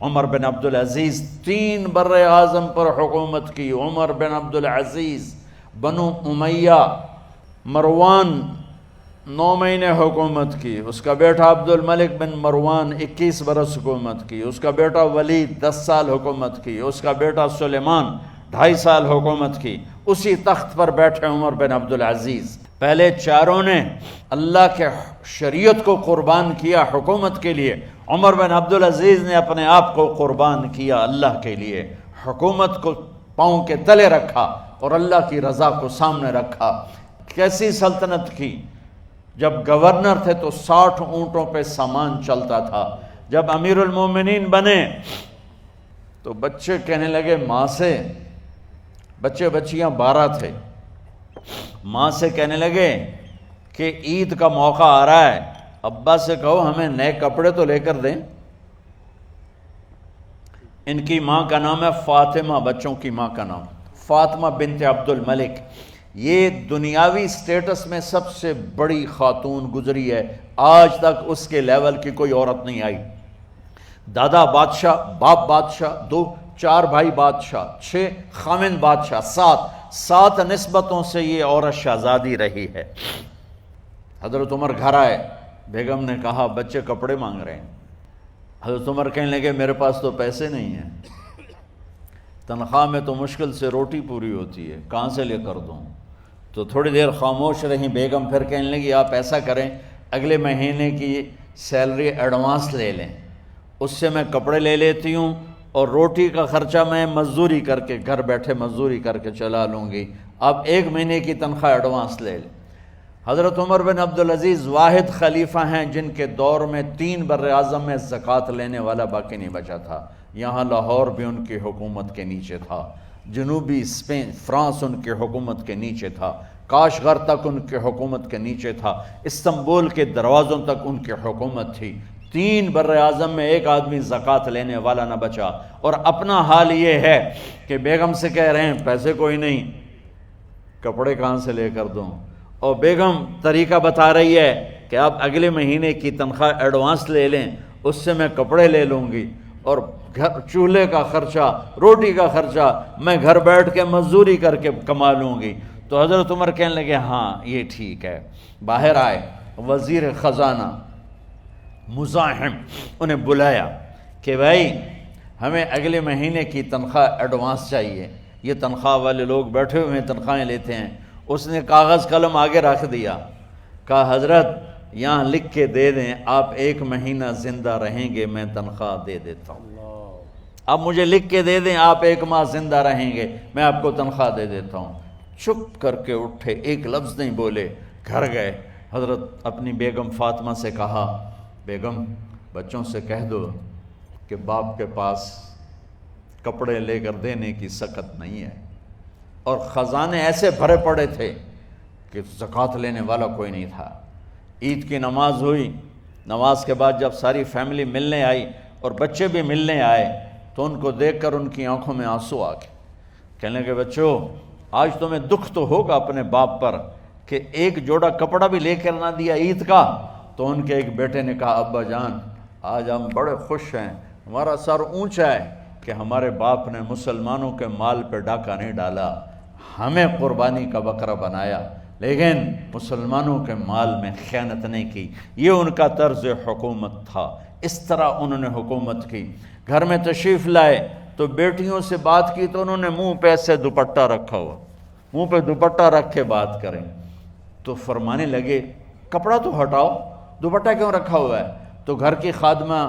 عمر بن عبدالعزیز 3 بر اعظم پر حکومت کی. عمر بن عبدالعزیز، بنو امیہ، مروان 9 مہینے حکومت کی. اس کا بیٹا عبد الملک بن مروان 21 برس حکومت کی. اس کا بیٹا ولید 10 سال حکومت کی. اس کا بیٹا سلیمان 2.5 سال حکومت کی. اسی تخت پر بیٹھے عمر بن عبدالعزیز. پہلے چاروں نے اللہ کے شریعت کو قربان کیا حکومت کے لیے. عمر بن عبدالعزیز نے اپنے آپ کو قربان کیا اللہ کے لیے. حکومت کو پاؤں کے تلے رکھا اور اللہ کی رضا کو سامنے رکھا. کیسی سلطنت کی؟ جب گورنر تھے تو 60 اونٹوں پہ سامان چلتا تھا. جب امیر المومنین بنے تو بچے کہنے لگے ماں سے، بچے بچیاں 12 تھے، ماں سے کہنے لگے کہ عید کا موقع آ رہا ہے، ابا سے کہو ہمیں نئے کپڑے تو لے کر دیں. ان کی ماں کا نام ہے فاطمہ، بچوں کی ماں کا نام فاطمہ بنت عبد الملک. یہ دنیاوی سٹیٹس میں سب سے بڑی خاتون گزری ہے. آج تک اس کے لیول کی کوئی عورت نہیں آئی. دادا بادشاہ، باپ بادشاہ، 4 بھائی بادشاہ، 6 خامند بادشاہ، 7 نسبتوں سے یہ عورت شہزادی رہی ہے. حضرت عمر گھر آئے، بیگم نے کہا بچے کپڑے مانگ رہے ہیں. حضرت عمر کہنے لگے میرے پاس تو پیسے نہیں ہیں، تنخواہ میں تو مشکل سے روٹی پوری ہوتی ہے، کہاں سے لے کر دوں؟ تو تھوڑی دیر خاموش رہیں. بیگم پھر کہنے لگی آپ ایسا کریں، اگلے مہینے کی سیلری ایڈوانس لے لیں، اس سے میں کپڑے لے لیتی ہوں اور روٹی کا خرچہ میں مزدوری کر کے گھر بیٹھے مزدوری کر کے چلا لوں گی، آپ 1 مہینے کی تنخواہ ایڈوانس لے لیں. حضرت عمر بن عبدالعزیز واحد خلیفہ ہیں جن کے دور میں 3 بر اعظم میں زکوٰۃ لینے والا باقی نہیں بچا تھا. یہاں لاہور بھی ان کی حکومت کے نیچے تھا، جنوبی اسپین فرانس ان کی حکومت کے نیچے تھا، کاشغر تک ان کی حکومت کے نیچے تھا، استنبول کے دروازوں تک ان کی حکومت تھی. 3 بر اعظم میں ایک آدمی زکوٰۃ لینے والا نہ بچا. اور اپنا حال یہ ہے کہ بیگم سے کہہ رہے ہیں پیسے کوئی نہیں، کپڑے کہاں سے لے کر دوں؟ اور بیگم طریقہ بتا رہی ہے کہ آپ اگلے مہینے کی تنخواہ ایڈوانس لے لیں، اس سے میں کپڑے لے لوں گی اور چولہے کا خرچہ، روٹی کا خرچہ میں گھر بیٹھ کے مزدوری کر کے کما لوں گی. تو حضرت عمر کہنے لگے ہاں یہ ٹھیک ہے. باہر آئے وزیر خزانہ مزاحم، انہیں بلایا کہ بھائی ہمیں اگلے مہینے کی تنخواہ ایڈوانس چاہیے. یہ تنخواہ والے لوگ بیٹھے ہوئے ہیں، تنخواہیں لیتے ہیں. اس نے کاغذ قلم آگے رکھ دیا، کہا حضرت یہاں لکھ کے دے دیں آپ 1 مہینہ زندہ رہیں گے میں تنخواہ دے دیتا ہوں. اب مجھے لکھ کے دے دیں آپ 1 ماہ زندہ رہیں گے میں آپ کو تنخواہ دے دیتا ہوں. چپ کر کے اٹھے، ایک لفظ نہیں بولے، گھر گئے. حضرت اپنی بیگم فاطمہ سے کہا بیگم بچوں سے کہہ دو کہ باپ کے پاس کپڑے لے کر دینے کی سکت نہیں ہے. اور خزانے ایسے بھرے پڑے تھے کہ زکوٰۃ لینے والا کوئی نہیں تھا. عید کی نماز ہوئی، نماز کے بعد جب ساری فیملی ملنے آئی اور بچے بھی ملنے آئے تو ان کو دیکھ کر ان کی آنکھوں میں آنسو آ گئے. کہنے لگے بچوں آج تمہیں دکھ تو ہوگا اپنے باپ پر کہ ایک جوڑا کپڑا بھی لے کر نہ دیا عید کا. تو ان کے ایک بیٹے نے کہا ابا جان آج ہم بڑے خوش ہیں، ہمارا سر اونچا ہے کہ ہمارے باپ نے مسلمانوں کے مال پہ ڈاکہ نہیں ڈالا، ہمیں قربانی کا بکرا بنایا لیکن مسلمانوں کے مال میں خیانت نہیں کی. یہ ان کا طرز حکومت تھا، اس طرح انہوں نے حکومت کی. گھر میں تشریف لائے تو بیٹیوں سے بات کی تو انہوں نے منہ پہ ایسے دوپٹہ رکھا ہوا، منہ پہ دوپٹہ رکھ کے بات کریں. تو فرمانے لگے کپڑا تو ہٹاؤ، دوپٹہ کیوں رکھا ہوا ہے؟ تو گھر کی خادمہ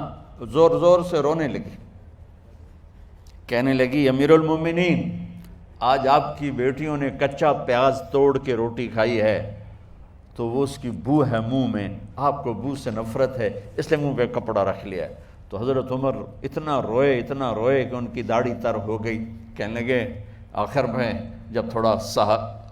زور زور سے رونے لگی، کہنے لگی امیر المومنین آج آپ کی بیٹیوں نے کچا پیاز توڑ کے روٹی کھائی ہے تو وہ اس کی بو ہے منہ میں، آپ کو بو سے نفرت ہے اس لیے منہ پہ کپڑا رکھ لیا ہے. تو حضرت عمر اتنا روئے کہ ان کی داڑھی تر ہو گئی. کہنے لگے آخر میں جب تھوڑا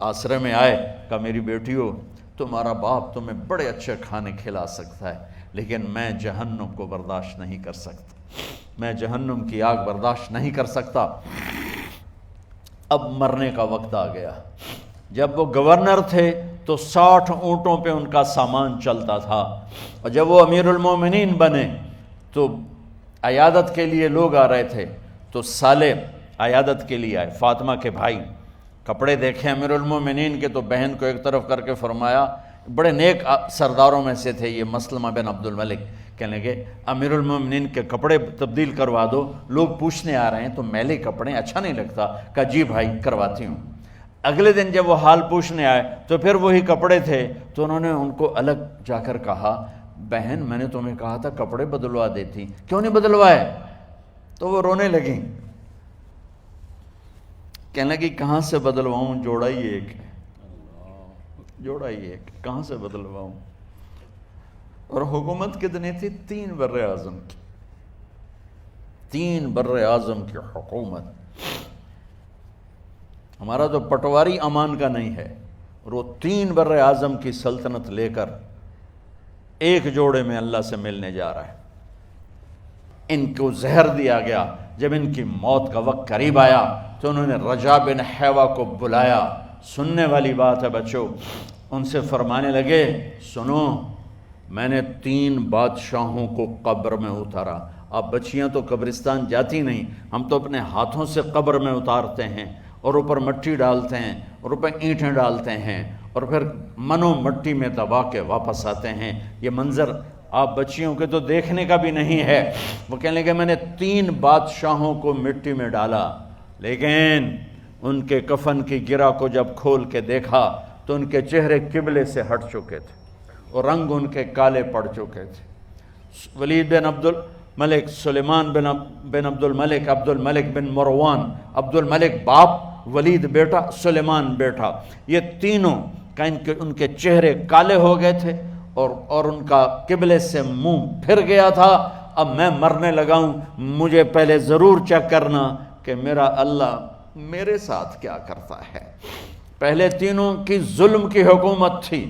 آسرے میں آئے کہا میری بیٹیوں تمہارا باپ تمہیں بڑے اچھے کھانے کھلا سکتا ہے لیکن میں جہنم کو برداشت نہیں کر سکتا، میں جہنم کی آگ برداشت نہیں کر سکتا. اب مرنے کا وقت آ گیا. جب وہ گورنر تھے تو 60 اونٹوں پہ ان کا سامان چلتا تھا، اور جب وہ امیر المومنین بنے تو عیادت کے لیے لوگ آ رہے تھے، تو سالے عیادت کے لیے آئے، فاطمہ کے بھائی، کپڑے دیکھے امیر المومنین کے، تو بہن کو ایک طرف کر کے فرمایا، بڑے نیک سرداروں میں سے تھے یہ مسلمہ بن عبد الملک، کہنے لگے امیر المومنین کے کپڑے تبدیل کروا دو، لوگ پوچھنے آ رہے ہیں تو میلے کپڑے اچھا نہیں لگتا، کہا جی بھائی کرواتی ہوں۔ اگلے دن جب وہ حال پوچھنے آئے تو پھر وہی کپڑے تھے، تو انہوں نے ان کو الگ جا کر کہا، بہن میں نے تمہیں کہا تھا کپڑے بدلوا دیتی، کیوں نہیں بدلوائے؟ تو وہ رونے لگیں، کہنے لگی کہاں سے بدلواؤں، جوڑا ہی ایک ہے، جوڑا ہی ایک، کہاں سے بدلواؤں؟ اور حکومت کتنی تھی؟ 3 بر اعظم کی، 3 بر اعظم کی حکومت۔ ہمارا تو پٹواری امان کا نہیں ہے، اور وہ 3 بر اعظم کی سلطنت لے کر ایک جوڑے میں اللہ سے ملنے جا رہا ہے۔ ان کو زہر دیا گیا، جب ان کی موت کا وقت قریب آیا تو انہوں نے رجا بن حیوہ کو بلایا، سننے والی بات ہے بچوں، ان سے فرمانے لگے سنو، میں نے 3 بادشاہوں کو قبر میں اتارا۔ اب بچیاں تو قبرستان جاتی نہیں، ہم تو اپنے ہاتھوں سے قبر میں اتارتے ہیں، اور اوپر مٹی ڈالتے ہیں، اور اوپر اینٹیں ڈالتے ہیں، اور پھر منو مٹی میں دبا کے واپس آتے ہیں۔ یہ منظر آپ بچیوں کے تو دیکھنے کا بھی نہیں ہے۔ وہ کہنے لگے میں نے 3 بادشاہوں کو مٹی میں ڈالا، لیکن ان کے کفن کی گرہ کو جب کھول کے دیکھا تو ان کے چہرے قبلے سے ہٹ چکے تھے، اور رنگ ان کے کالے پڑ چکے تھے۔ ولید بن عبد الملک، سلیمان بن عبد الملک، عبد الملک بن مروان، عبد الملک باپ، ولید بیٹا، سلیمان بیٹا، یہ تینوں کا ان کے چہرے کالے ہو گئے تھے، اور ان کا قبلے سے منہ پھر گیا تھا۔ اب میں مرنے لگا ہوں، مجھے پہلے ضرور چیک کرنا کہ میرا اللہ میرے ساتھ کیا کرتا ہے۔ پہلے تینوں کی ظلم کی حکومت تھی،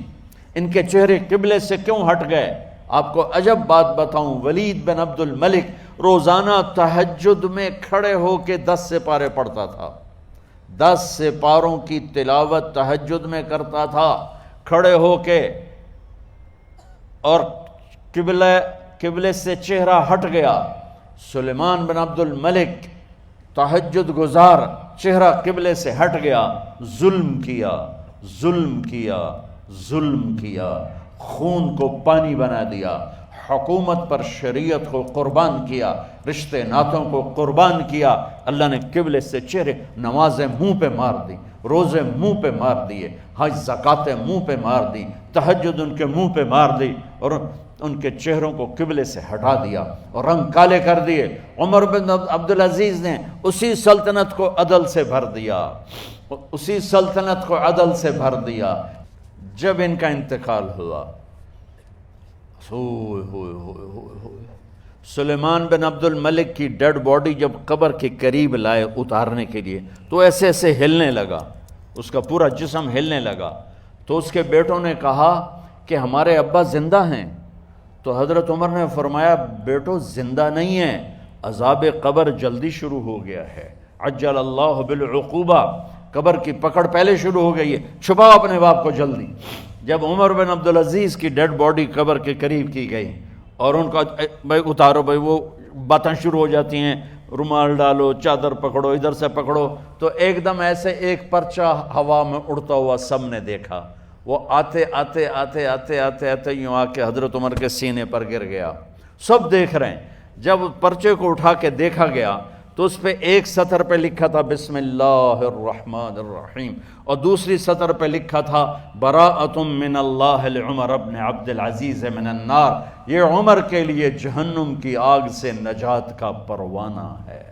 ان کے چہرے قبلے سے کیوں ہٹ گئے؟ آپ کو عجب بات بتاؤں، ولید بن عبد الملک روزانہ تہجد میں کھڑے ہو کے 10 سپارے پڑھتا تھا، 10 سپاروں کی تلاوت تہجد میں کرتا تھا کھڑے ہو کے، اور قبلے سے چہرہ ہٹ گیا۔ سلیمان بن عبد الملک تہجد گزار، چہرہ قبلے سے ہٹ گیا، ظلم کیا، ظلم کیا، ظلم کیا، خون کو پانی بنا دیا، حکومت پر شریعت کو قربان کیا، رشتے ناتوں کو قربان کیا۔ اللہ نے قبلے سے چہرے، نمازیں منہ پہ مار دی، روزے منہ پہ مار دیے، حج زکاتیں منہ پہ مار دی، تہجد ان کے منہ پہ مار دی، اور ان کے چہروں کو قبلے سے ہٹا دیا اور رنگ کالے کر دیے۔ عمر بن عبدالعزیز نے اسی سلطنت کو عدل سے بھر دیا، اسی سلطنت کو عدل سے بھر دیا۔ جب ان کا انتقال ہوا، سلیمان بن عبد الملک کی ڈیڈ باڈی جب قبر کے قریب لائے اتارنے کے لیے، تو ایسے ایسے ہلنے لگا، اس کا پورا جسم ہلنے لگا۔ تو اس کے بیٹوں نے کہا کہ ہمارے ابا زندہ ہیں، تو حضرت عمر نے فرمایا بیٹو زندہ نہیں ہیں، عذاب قبر جلدی شروع ہو گیا ہے، عجل اللہ بالعقوبہ، قبر کی پکڑ پہلے شروع ہو گئی ہے، چھپاؤ اپنے باپ کو جلدی۔ جب عمر بن عبدالعزیز کی ڈیڈ باڈی قبر کے قریب کی گئی اور ان کا بھائی اتارو، بھائی وہ باتیں شروع ہو جاتی ہیں، رومال ڈالو، چادر پکڑو، ادھر سے پکڑو، تو ایک دم ایسے ایک پرچہ ہوا میں اڑتا ہوا سب نے دیکھا، وہ آتے آتے آتے آتے آتے آتے یوں آ کے حضرت عمر کے سینے پر گر گیا۔ سب دیکھ رہے ہیں۔ جب پرچے کو اٹھا کے دیکھا گیا تو اس پہ ایک سطر پہ لکھا تھا بسم اللہ الرحمن الرحیم، اور دوسری سطر پہ لکھا تھا براءۃ من اللہ لعمر بن عبد العزیز من النار، یہ عمر کے لیے جہنم کی آگ سے نجات کا پروانہ ہے۔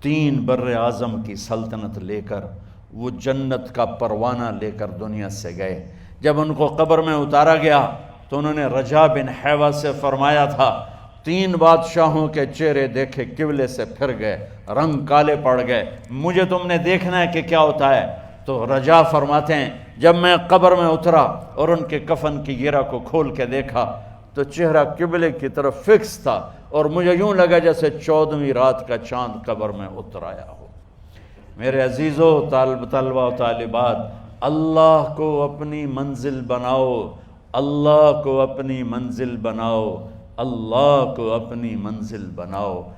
3 بر اعظم کی سلطنت لے کر وہ جنت کا پروانہ لے کر دنیا سے گئے۔ جب ان کو قبر میں اتارا گیا تو انہوں نے رجا بن حیوہ سے فرمایا تھا 3 بادشاہوں کے چہرے دیکھے قبلے سے پھر گئے، رنگ کالے پڑ گئے، مجھے تم نے دیکھنا ہے کہ کیا ہوتا ہے۔ تو رجا فرماتے ہیں جب میں قبر میں اترا اور ان کے کفن کی گرہ کو کھول کے دیکھا تو چہرہ قبلے کی طرف فکس تھا، اور مجھے یوں لگا جیسے 14ویں رات کا چاند قبر میں اتر آیا ہو۔ میرے عزیزو، طلبہ و طالبات، اللہ کو اپنی منزل بناؤ، اللہ کو اپنی منزل بناؤ، اللہ کو اپنی منزل بناؤ۔